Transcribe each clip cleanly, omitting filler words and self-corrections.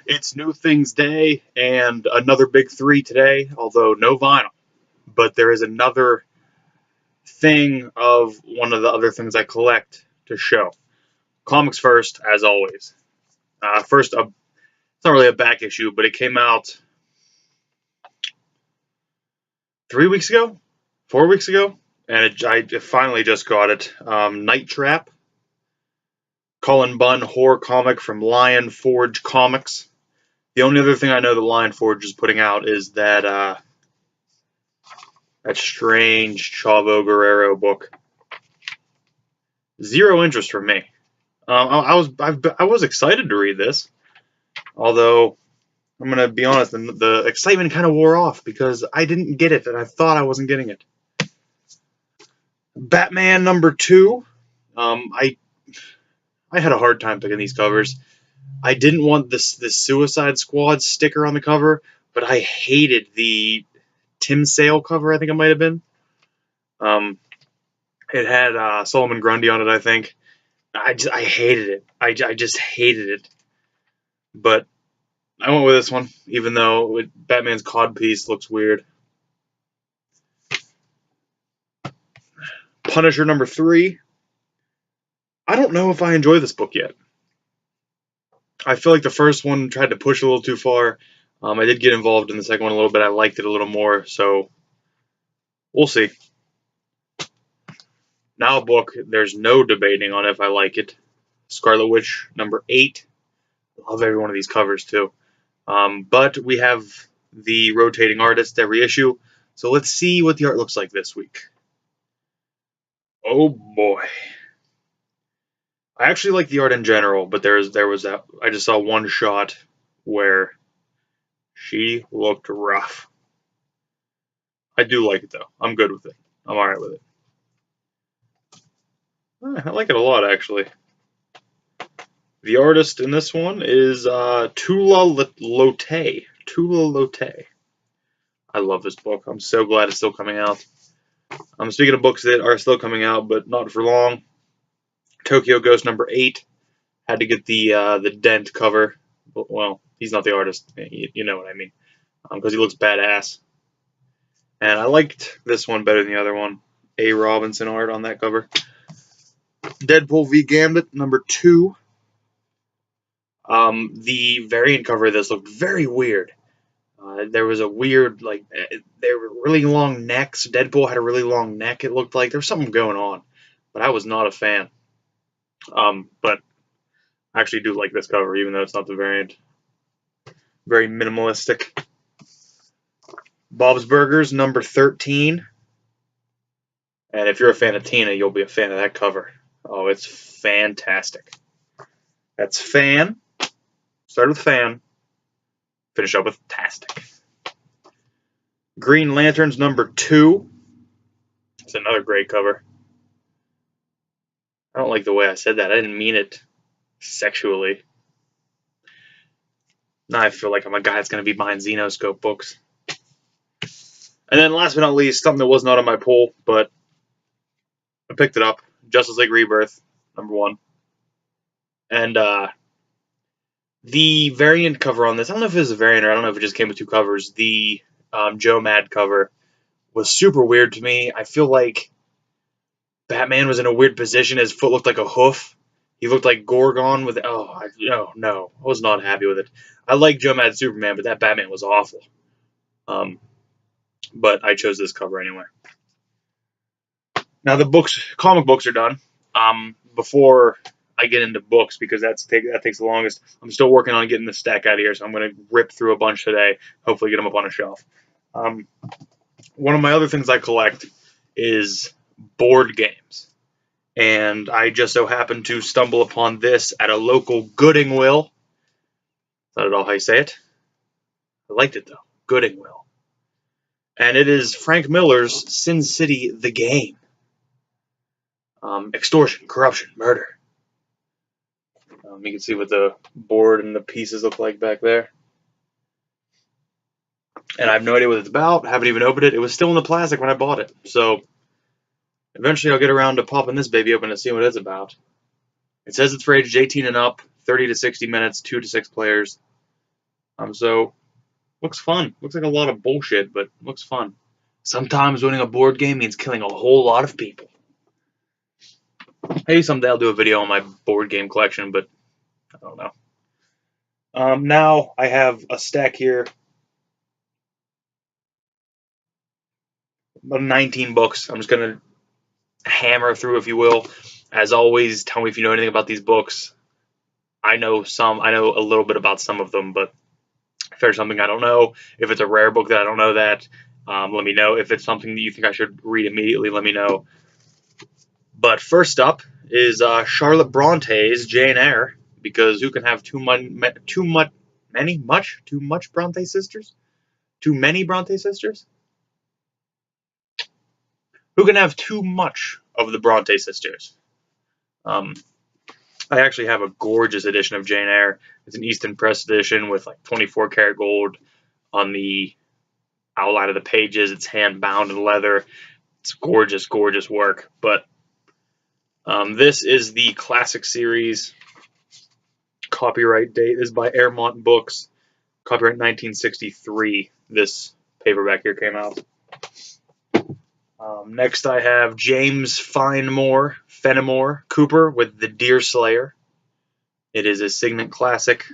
It's New Things Day and another big three today, although no vinyl. But there is another thing of one of the other things I collect to show. Comics first, as always. First, it's not really a back issue, but it came out 3 weeks ago, 4 weeks ago, and I finally just got it. Night Trap, Cullen Bunn horror comic from Lion Forge Comics. The only other thing I know that Lion Forge is putting out is that strange Chavo Guerrero book. Zero interest from me. I was excited to read this, although I'm gonna be honest, the excitement kind of wore off because I didn't get it, and I thought I wasn't getting it. Batman #2. I had a hard time picking these covers. I didn't want this Suicide Squad sticker on the cover, but I hated the Tim Sale cover. I think it might have been. It had Solomon Grundy on it, I think. I hated it. I just hated it. But I went with this one, even though Batman's codpiece looks weird. Punisher #3. I don't know if I enjoy this book yet. I feel like the first one tried to push a little too far. I did get involved in the second one a little bit. I liked it a little more, so we'll see. Now a book, there's no debating on if I like it. Scarlet Witch #8. Love every one of these covers too. But we have the rotating artist every issue, so let's see what the art looks like this week. Oh boy. I actually like the art in general, but there was that I just saw one shot where she looked rough. I do like it though. I'm good with it. I'm alright with it. I like it a lot actually. The artist in this one is Tula Lotay. Tula Lotay. I love this book. I'm so glad it's still coming out. I'm speaking of books that are still coming out, but not for long. Tokyo Ghost #8. Had to get the Dent cover. Well, he's not the artist. You know what I mean. Because he looks badass. And I liked this one better than the other one. A. Robinson art on that cover. Deadpool v. Gambit #2. The variant cover of this looked very weird. There was a weird, they were really long necks. Deadpool had a really long neck, it looked like. There was something going on. But I was not a fan. But I actually do like this cover, even though it's not the variant. Very minimalistic. Bob's Burgers #13. And if you're a fan of Tina, you'll be a fan of that cover. Oh, it's fantastic. That's fan. Start with fan. Finish up with tastic. Green Lanterns #2. It's another great cover. I don't like the way I said that. I didn't mean it sexually. Now I feel like I'm a guy that's going to be behind Xenoscope books. And then last but not least, something that was not on my poll, but I picked it up. Justice League Rebirth #1. And the variant cover on this, I don't know if it was a variant or I don't know if it just came with two covers. The Joe Mad cover was super weird to me. I feel like Batman was in a weird position. His foot looked like a hoof. He looked like Gorgon with. No, I was not happy with it. I like Joe Mad Superman, but that Batman was awful. But I chose this cover anyway. Now the comic books are done. Before I get into books, because that takes the longest. I'm still working on getting the stack out of here, so I'm going to rip through a bunch today. Hopefully, get them up on a shelf. One of my other things I collect is board games. And I just so happened to stumble upon this at a local Gooding Will. Not at all how you say it. I liked it, though. Gooding Will. And it is Frank Miller's Sin City the Game. Extortion, corruption, murder. You can see what the board and the pieces look like back there. And I have no idea what it's about. Haven't even opened it. It was still in the plastic when I bought it. So eventually I'll get around to popping this baby open and see what it's about. It says it's for ages 18 and up, 30 to 60 minutes, 2 to 6 players. So looks fun. Looks like a lot of bullshit, but looks fun. Sometimes winning a board game means killing a whole lot of people. Maybe someday I'll do a video on my board game collection, but I don't know. Now I have a stack here, about 19 books. I'm just gonna hammer through, if you will. As always, tell me if you know anything about these books. I know some. I know a little bit about some of them, but if there's something I don't know, if it's a rare book that I don't know that, let me know. If it's something that you think I should read immediately, let me know. But first up is Charlotte Bronte's Jane Eyre, because who can have too much Bronte sisters? Too many Bronte sisters? Who can have too much of the Bronte sisters? I actually have a gorgeous edition of Jane Eyre. It's an Easton Press edition with like 24 karat gold on the outline of the pages. It's hand bound in leather. It's gorgeous, gorgeous work. But this is the classic series. Copyright date is by Airmont Books. Copyright 1963. This paperback here came out. Next I have James Fenimore Cooper with The Deerslayer. It is a Signet classic.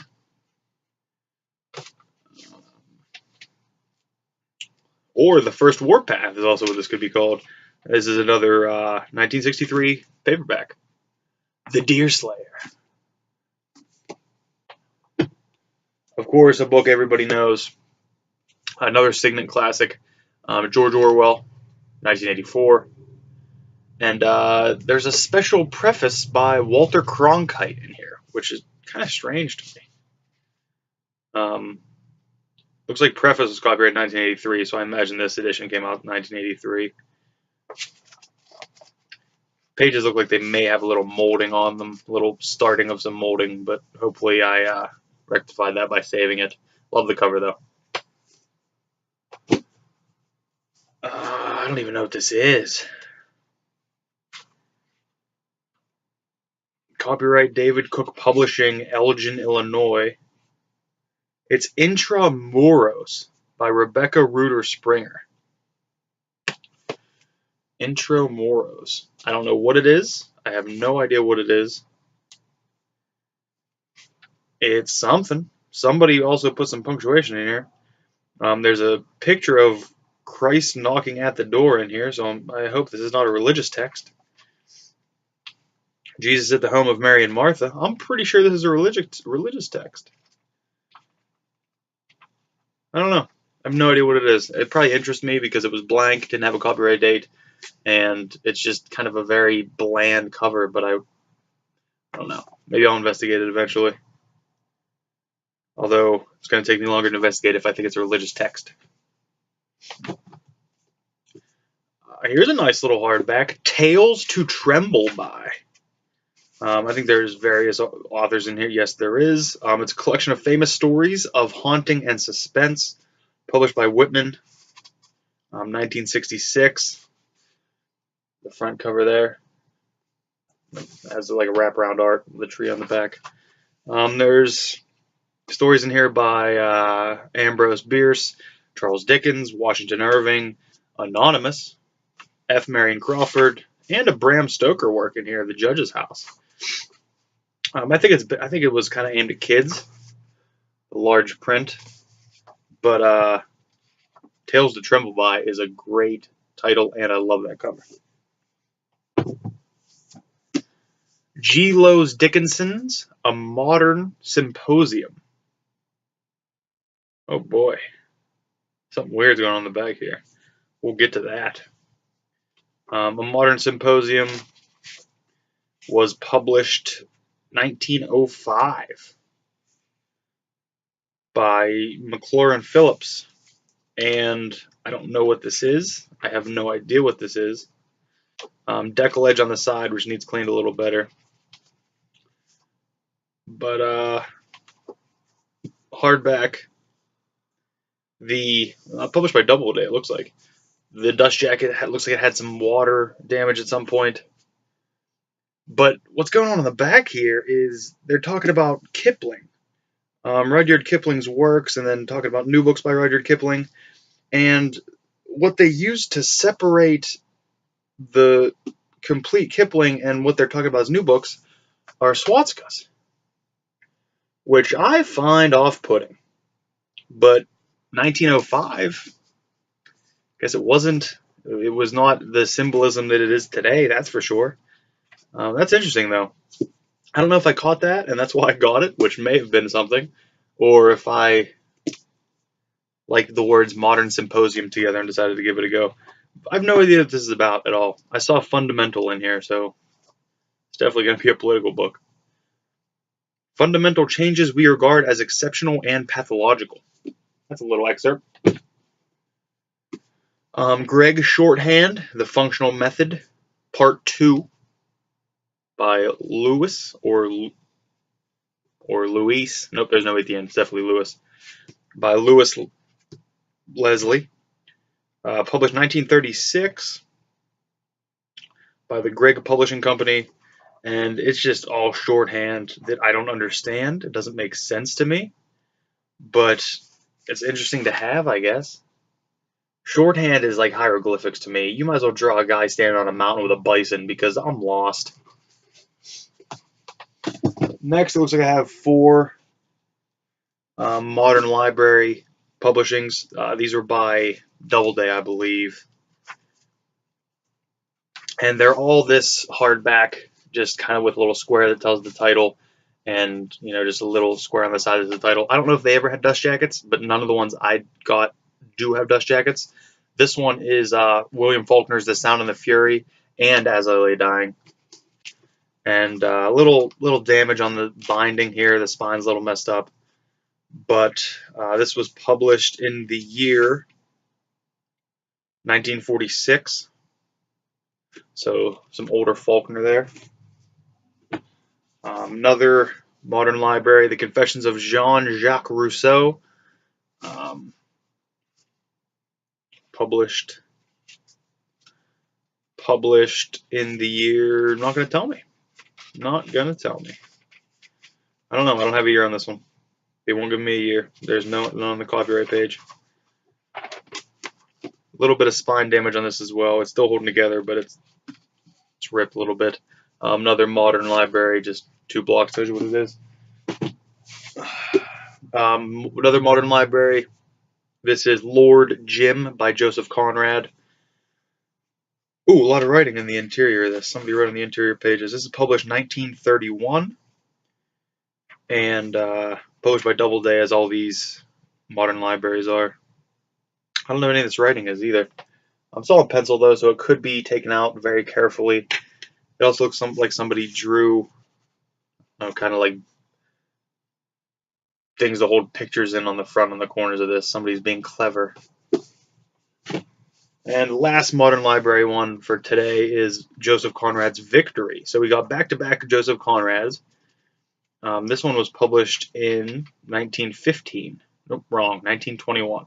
Or The First Warpath is also what this could be called. This is another 1963 paperback. The Deerslayer. Of course, a book everybody knows. Another Signet classic. George Orwell, 1984. And there's a special preface by Walter Cronkite in here, which is kind of strange to me. Looks like preface was copyrighted in 1983, so I imagine this edition came out in 1983. Pages look like they may have a little molding on them, a little starting of some molding, but hopefully I rectified that by saving it. Love the cover, though. I don't even know what this is. Copyright David Cook Publishing, Elgin, Illinois. It's Intramuros by Rebecca Reuter Springer. Intramuros. I don't know what it is. I have no idea what it is. It's something. Somebody also put some punctuation in here. There's a picture of Christ knocking at the door in here, so I hope this is not a religious text. Jesus at the home of Mary and Martha. I'm pretty sure this is a religious text. I don't know. I have no idea what it is. It probably interests me because it was blank, didn't have a copyright date, and it's just kind of a very bland cover, but I don't know. Maybe I'll investigate it eventually. Although it's going to take me longer to investigate if I think it's a religious text. Here's a nice little hardback, Tales to Tremble by. I think there's various authors in here. Yes, there is. It's a collection of famous stories of haunting and suspense, published by Whitman, 1966. The front cover there has like a wraparound art with a tree on the back. There's stories in here by Ambrose Bierce, Charles Dickens, Washington Irving, Anonymous, F. Marion Crawford, and a Bram Stoker work in here, The Judge's House. I think it was kind of aimed at kids, the large print, but Tales to Tremble by is a great title, and I love that cover. G. Lowes Dickinson's A Modern Symposium. Oh boy, something weird's going on in the back here. We'll get to that. A Modern Symposium was published 1905 by McLaurin Phillips, and I don't know what this is. I have no idea what this is. Decal edge on the side, which needs cleaned a little better. But hardback. Published by Doubleday, it looks like. The dust jacket looks like it had some water damage at some point. But what's going on in the back here is they're talking about Kipling. Rudyard Kipling's works, and then talking about new books by Rudyard Kipling, and what they use to separate the complete Kipling and what they're talking about as new books are swastikas, which I find off-putting. But 1905, I guess it wasn't. It was not the symbolism that it is today. That's for sure. That's interesting, though. I don't know if I caught that, and that's why I got it, which may have been something, or if I liked the words modern symposium together and decided to give it a go. I have no idea what this is about at all. I saw fundamental in here, so it's definitely going to be a political book. Fundamental changes we regard as exceptional and pathological. That's a little excerpt. Greg Shorthand, The Functional Method, Part 2, by Lewis, or Luis. Nope, there's no at the end. It's definitely Lewis. By Lewis Leslie. Published 1936 by the Greg Publishing Company. And it's just all shorthand that I don't understand. It doesn't make sense to me. But it's interesting to have, I guess. Shorthand is like hieroglyphics to me. You might as well draw a guy standing on a mountain with a bison because I'm lost. Next, it looks like I have 4 Modern Library publishings. These were by Doubleday, I believe. And they're all this hardback, just kind of with a little square that tells the title, and just a little square on the side of the title. I don't know if they ever had dust jackets, but none of the ones I got do have dust jackets. This one is William Faulkner's The Sound and the Fury and As I Lay Dying. And a little damage on the binding here. The spine's a little messed up. But this was published in the year 1946. So some older Faulkner there. Another Modern Library, The Confessions of Jean-Jacques Rousseau. Published in the year, not going to tell me. Not going to tell me. I don't know. I don't have a year on this one. They won't give me a year. There's none on the copyright page. A little bit of spine damage on this as well. It's still holding together, but it's ripped a little bit. Another Modern Library, just 2 blocks tells you what it is. Another Modern Library. This is Lord Jim by Joseph Conrad. Ooh, a lot of writing in the interior of this. Somebody wrote on the interior pages. This is published 1931 and published by Doubleday, as all these Modern Libraries are. I don't know any of this writing is either. It's all in pencil though, so it could be taken out very carefully. It also looks like somebody drew, kind of like things to hold pictures in on the front and the corners of this. Somebody's being clever. And last Modern Library one for today is Joseph Conrad's Victory. So we got back-to-back Joseph Conrad's. This one was published in 1915. Nope, wrong, 1921.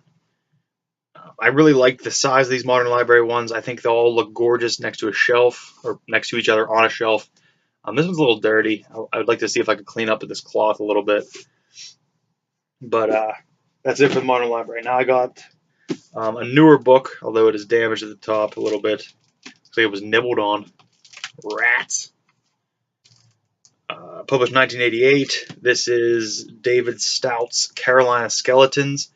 I really like the size of these Modern Library ones. I think they all look gorgeous next to a shelf, or next to each other on a shelf. This one's a little dirty. I would like to see if I could clean up this cloth a little bit. But that's it for the Modern Library. Now I got a newer book, although it is damaged at the top a little bit. Looks like it was nibbled on. Rats. Published 1988. This is David Stout's Carolina Skeletons.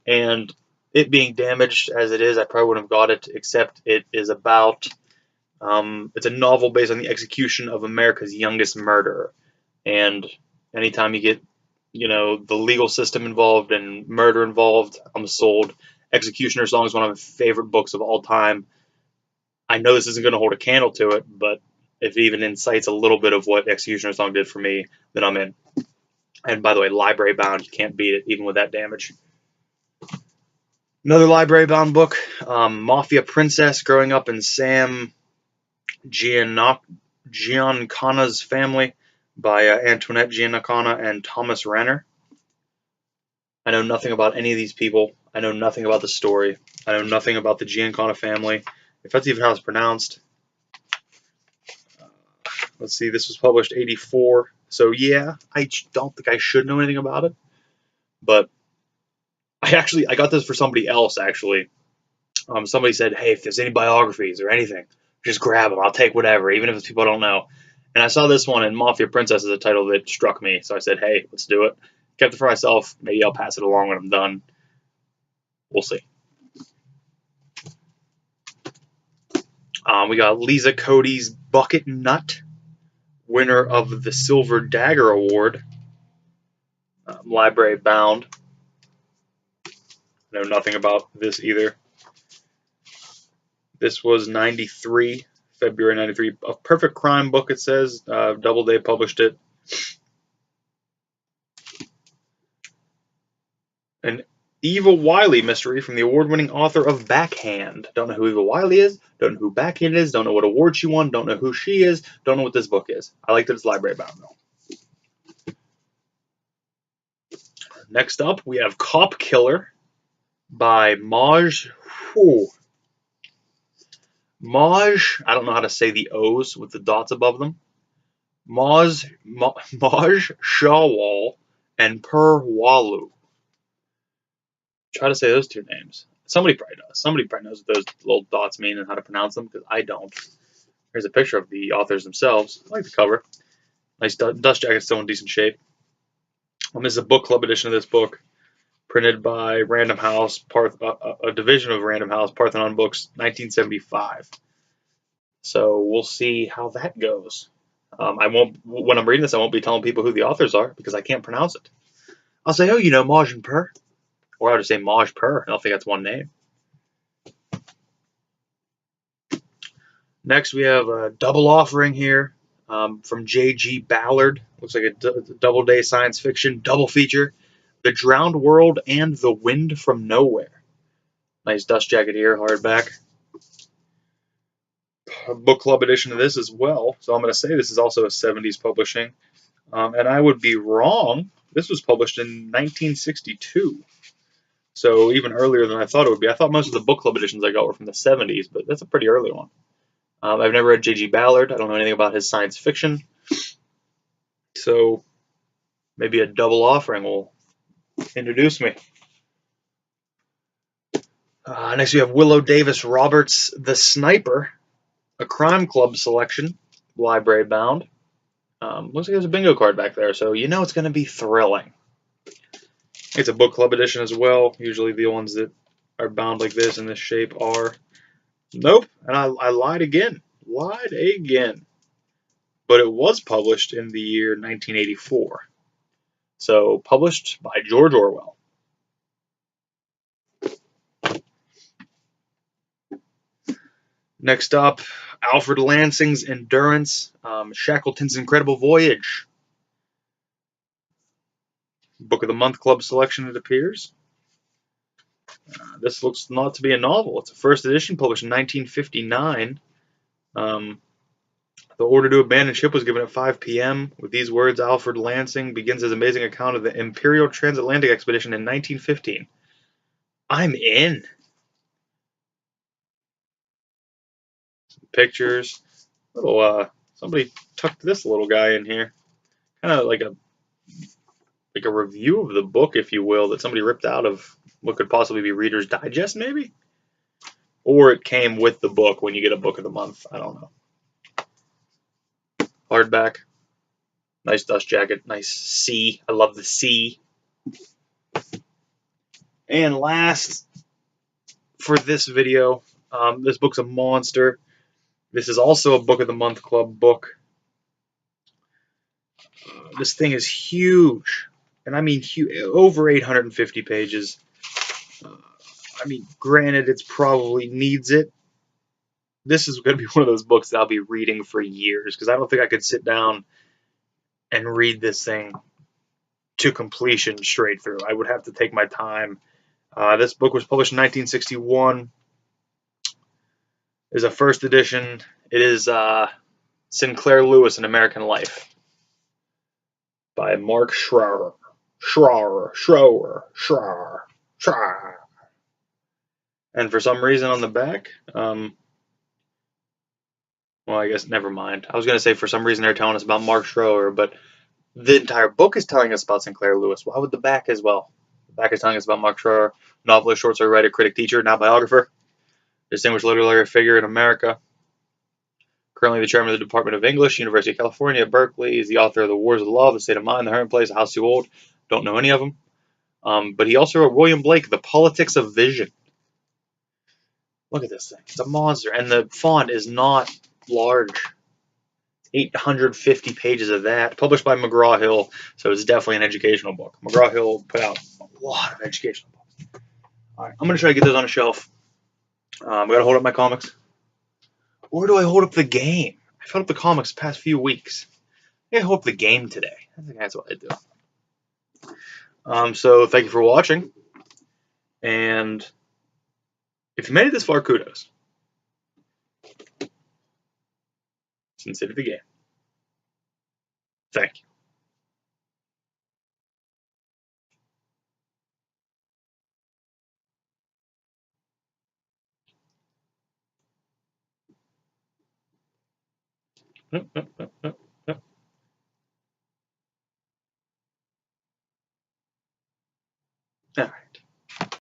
And it being damaged as it is, I probably wouldn't have got it, except it is about, it's a novel based on the execution of America's youngest murderer. And anytime you get, the legal system involved and murder involved, I'm sold. Executioner Song is one of my favorite books of all time. I know this isn't going to hold a candle to it, but if it even incites a little bit of what Executioner Song did for me, then I'm in. And by the way, library bound, you can't beat it, even with that damage. Another library bound book, Mafia Princess, Growing Up in Sam Giancana's Family by Antoinette Giancana and Thomas Renner. I know nothing about any of these people. I know nothing about the story. I know nothing about the Giancana family, if that's even how it's pronounced. Let's see, this was published 84. So yeah, I don't think I should know anything about it. But I got this for somebody else actually. Somebody said, "Hey, if there's any biographies or anything, just grab them. I'll take whatever, even if it's people I don't know." And I saw this one, and Mafia Princess is a title that struck me, so I said, "Hey, let's do it." Kept it for myself. Maybe I'll pass it along when I'm done. We'll see. We got Lisa Cody's Bucket Nut, winner of the Silver Dagger Award, library bound. I know nothing about this either. This was 93, February 93. A Perfect Crime book, it says. Doubleday published it. An Eva Wiley mystery from the award-winning author of Backhand. Don't know who Eva Wiley is. Don't know who Backhand is. Don't know what award she won. Don't know who she is. Don't know what this book is. I like that it's library bound, though. Next up, we have Cop Killer by Maj. Maj, I don't know how to say the O's with the dots above them. Maj Shawwal and Per Walu. Try to say those two names. Somebody probably does. Somebody probably knows what those little dots mean and how to pronounce them, because I don't. Here's a picture of the authors themselves. I like the cover. Nice dust jacket, still in decent shape. This is a book club edition of this book, printed by Random House, a division of Random House, Parthenon Books, 1975. So we'll see how that goes. I won't. When I'm reading this, I won't be telling people who the authors are because I can't pronounce it. I'll say, "Oh, you know, Maj and Per," or I'll just say Maj Per. I don't think that's one name. Next, we have a double offering here from J.G. Ballard. Looks like a double-day science fiction double feature. The Drowned World and The Wind from Nowhere. Nice dust jacket here, hardback. A book club edition of this as well. So I'm going to say this is also a 70s publishing. And I would be wrong. This was published in 1962. So even earlier than I thought it would be. I thought most of the book club editions I got were from the 70s, but that's a pretty early one. I've never read J.G. Ballard. I don't know anything about his science fiction. So maybe a double offering will introduce me. Next we have Willow Davis Roberts' The Sniper, a crime club selection, library bound. Looks like there's a bingo card back there, so you know it's going to be thrilling. It's a book club edition as well. Usually the ones that are bound like this in this shape are. Nope, and I lied again. Lied again. But it was published in the year 1984. So published by George Orwell. Next up, Alfred Lansing's Endurance, Shackleton's Incredible Voyage. Book of the Month Club selection, it appears. This looks not to be a novel. It's a first edition published in 1959. The order to abandon ship was given at 5 p.m. With these words, Alfred Lansing begins his amazing account of the Imperial Transatlantic Expedition in 1915. I'm in. Some pictures. Somebody tucked this little guy in here. Kind of like a review of the book, if you will, that somebody ripped out of what could possibly be Reader's Digest, maybe? Or it came with the book when you get a book of the month. I don't know. Hardback. Nice dust jacket. Nice sea. I love the sea. And last, for this video, this book's a monster. This is also a Book of the Month Club book. This thing is huge. And I mean huge, over 850 pages. I mean, granted, it's probably needs it. This is going to be one of those books that I'll be reading for years, because I don't think I could sit down and read this thing to completion straight through. I would have to take my time. This book was published in 1961. It is a first edition. It is Sinclair Lewis, An American Life by Mark Schroer. And for some reason on the back, well, I guess never mind. I was going to say for some reason they're telling us about Mark Schroer, but the entire book is telling us about Sinclair Lewis. Why would the back as well? Back is telling us about Mark Schroer, novelist, short story writer, critic, teacher, now biographer, distinguished literary figure in America. Currently the chairman of the Department of English, University of California at Berkeley. He's the author of The Wars of Love, The State of Mind, The Hermit Place, The House Too Old. Don't know any of them. But he also wrote William Blake, The Politics of Vision. Look at this thing. It's a monster. And the font is not large. 850 pages of that. Published by McGraw-Hill, so it's definitely an educational book. McGraw-Hill put out a lot of educational books. All right, I'm going to try to get those on a shelf. I got to hold up my comics. Or do I hold up the game? I've held up the comics the past few weeks. I hold up the game today. I think that's what I do. So thank you for watching. And if you made it this far, kudos. Consider the game. Thank you. All right.